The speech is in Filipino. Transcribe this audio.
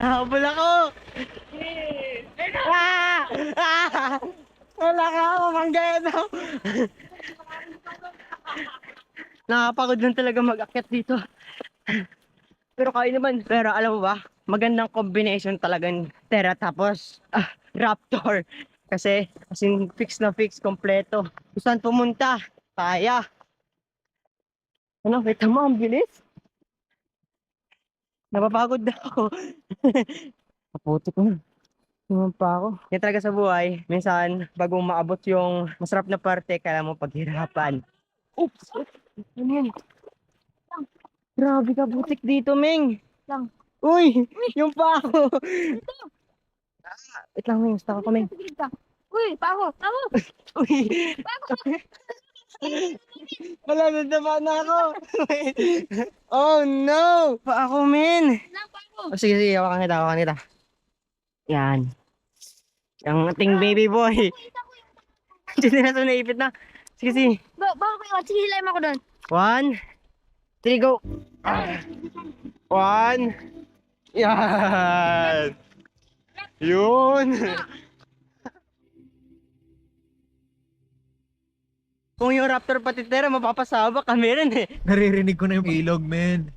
Habol ako! Ah! Ah! Wala ka ako, manggano! Nakapagod lang talaga mag-akyat dito. Pero kaya naman. Pero alam mo ba, magandang combination talaga ng Terra tapos Raptor. Kasi as in, fix na fix, kompleto. Kung saan pumunta, kaya. Ano, kita mo, ang bilis. Napapagod na ako. Kaputi ko na. Naman pa ako. Yan talaga sa buhay. Minsan, bago maabot yung masarap na parte, kailangan mo paghirapan. Oops! Ano yan? Grabe ka, butik dito, Ming. Lang. Uy! Yung pa ako. Wait lang, Ming. Stuck ako, Ming. Uy, pako, pako. Uy! Wala, nadama na ako. Oh, no! Pa ako, Min. Lang, pako. Oh, sige, sige. Hawakan kita, hawakan kita. Yan. Yung ating baby boy. Diyan na ito naipit na. Sige, sige. Bako ko yung sige, hilayin mo ako doon. 1, 3, go. 1. Yan. Yun. Kung yung Raptor patitera, mapapasabak kami rin eh. Naririnig ko na yung ilog, men.